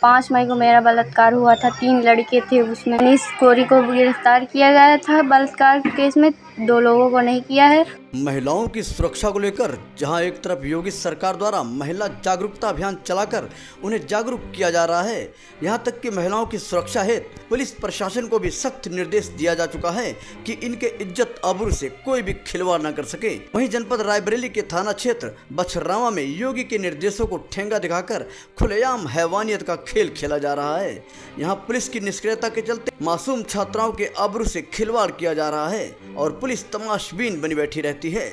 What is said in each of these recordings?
5 मई को मेरा बलात्कार हुआ था। 3 लड़के थे, उसमें मनीष कोरी को गिरफ्तार किया गया था। बलात्कार केस में 2 लोगों को नहीं किया है। महिलाओं की सुरक्षा को लेकर जहां एक तरफ योगी सरकार द्वारा महिला जागरूकता अभियान चलाकर उन्हें जागरूक किया जा रहा है, यहां तक कि महिलाओं की सुरक्षा हेतु पुलिस प्रशासन को भी सख्त निर्देश दिया जा चुका है कि इनके इज्जत आबरू से कोई भी खिलवाड़ न कर सके। वहीं जनपद रायबरेली के थाना क्षेत्र बछरावा में योगी के निर्देशों को ठेंगा दिखाकर खुलेआम हैवानियत का खेल खेला जा रहा है। यहाँ पुलिस की निष्क्रियता के चलते मासूम छात्राओं के आबरू से खिलवाड़ किया जा रहा है और पुलिस तमाशबीन बनी बैठी रहती है।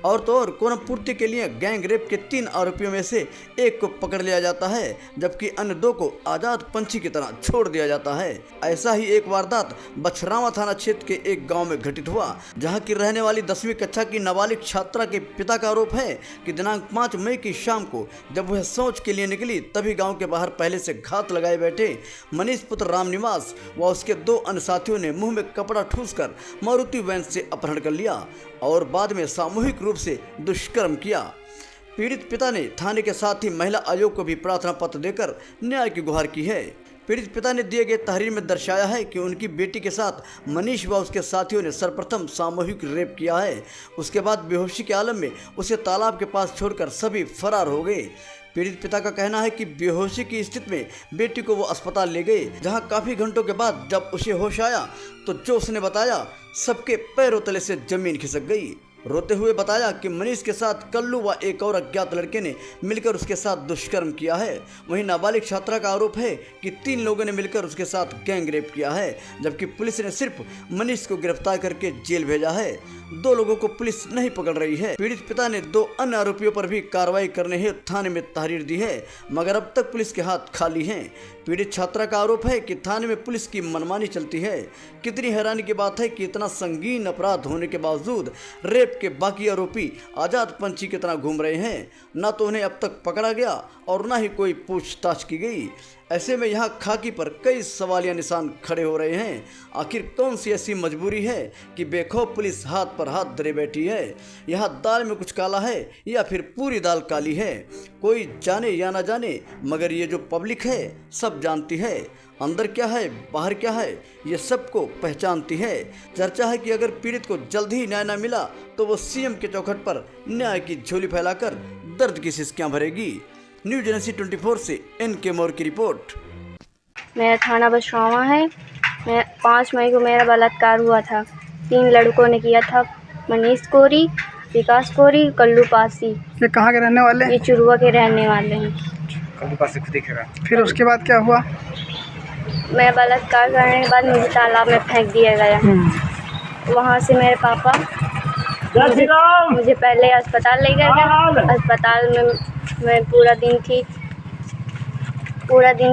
और तो और कोरम पूर्ति के लिए गैंग रेप के 3 आरोपियों में से एक को पकड़ लिया जाता है, जबकि अन्य 2 को आजाद पंछी की तरह छोड़ दिया जाता है। ऐसा ही एक वारदात बछरावा थाना क्षेत्र के एक गांव में घटित हुआ, जहां की रहने वाली 10वीं कक्षा की नाबालिग छात्रा के पिता का आरोप है कि दिनांक 5 मई की शाम को जब वह शौच के लिए निकली, तभी गाँव के बाहर पहले से घात लगाए बैठे मनीष पुत्र रामनिवास व उसके 2 अन्य साथियों ने मुंह में कपड़ा ठूसकर मारुति वैन से अपहरण कर लिया और बाद में सामूहिक रूप से दुष्कर्म किया। पीड़ित पिता ने थाने के साथ ही महिला आयोग को भी प्रार्थना पत्र देकर न्याय की गुहार की है। पीड़ित पिता ने दिए गए तहरीर में दर्शाया है कि उनकी बेटी के साथ मनीष व उसके साथियों ने सर्वप्रथम सामूहिक रेप किया है। उसके बाद बेहोशी के आलम में उसे तालाब के पास छोड़कर सभी फरार हो गए। पीड़ित पिता का कहना है कि बेहोशी की स्थिति में बेटी को वो अस्पताल ले गए, जहां काफी घंटों के बाद जब उसे होश आया तो जो उसने बताया, सबके पैरों तले से जमीन खिसक गई। रोते हुए बताया कि मनीष के साथ कल्लू व एक और अज्ञात लड़के ने मिलकर उसके साथ दुष्कर्म किया है। वहीं नाबालिग छात्रा का आरोप है कि 3 लोगों ने मिलकर उसके साथ गैंग रेप किया है, जबकि पुलिस ने सिर्फ मनीष को गिरफ्तार करके जेल भेजा है। 2 लोगों को पुलिस नहीं पकड़ रही है। पीड़ित पिता ने 2 अन्य आरोपियों पर भी कार्रवाई करने हेतु थाने में तहरीर दी है, मगर अब तक पुलिस के हाथ खाली हैं। पीड़ित छात्रा का आरोप है कि थाने में पुलिस की मनमानी चलती है। कितनी हैरानी की बात है कि इतना संगीन अपराध होने के बावजूद रेप के बाकी आरोपी आजाद पंछी की तरह घूम रहे हैं। न तो उन्हें अब तक पकड़ा गया और न ही कोई पूछताछ की गई। ऐसे में यहाँ खाकी पर कई सवालिया निशान खड़े हो रहे हैं। आखिर कौन सी ऐसी मजबूरी है कि बेखौफ पुलिस हाथ पर हाथ धरे बैठी है? यहाँ दाल में कुछ काला है या फिर पूरी दाल काली है? कोई जाने या ना जाने, मगर ये जो पब्लिक है सब जानती है। अंदर क्या है बाहर क्या है ये सबको पहचानती है। चर्चा है कि अगर पीड़ित को जल्द ही न्याय न मिला तो वो सीएम के चौखट पर न्याय की झोली फैलाकर दर्द की सिसकियां भरेगी। न्यूज़ एजेंसी 24 से NK मोर की रिपोर्ट। मेरा थाना बछरावा है। 5 मई को मेरा बलात्कार हुआ था। 3 लड़कों ने किया था, मनीष कोरी, विकास कोरी, कल्लू पासी। ये कहाँ के रहने वाले? ये चुरुआ के रहने वाले हैं। कल्लू पासी खुद दिख रहा है। फिर उसके बाद क्या हुआ? मैं बलात्कार करने के बाद मुझे तालाब में फेंक दिया गया। वहाँ से मेरे पापा मुझे पहले अस्पताल ले गए। अस्पताल में मैं पूरा दिन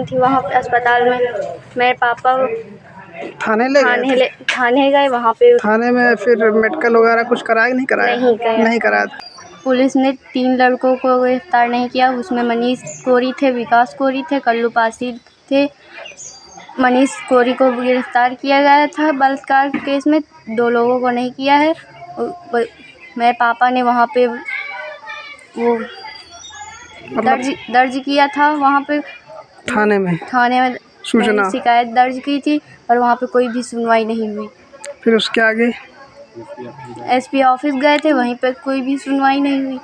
थी वहाँ पे अस्पताल में। मेरे पापा थाने गए। वहाँ पे थाने में फिर मेडिकल वगैरह कुछ कराया नहीं कराया? नहीं कराया। पुलिस ने 3 लड़कों को गिरफ्तार नहीं किया। उसमें मनीष कोरी थे, विकास कोरी थे, कल्लू पासी थे। मनीष कोरी को गिरफ्तार किया गया था बलात्कार केस में। 2 लोगों को नहीं किया है। मेरे पापा ने वहाँ पे वो दर्ज किया था, वहाँ पे थाने में सूचना शिकायत दर्ज की थी, और वहाँ पे कोई भी सुनवाई नहीं हुई। फिर उसके आगे SP ऑफिस गए थे, वहीं पे कोई भी सुनवाई नहीं हुई।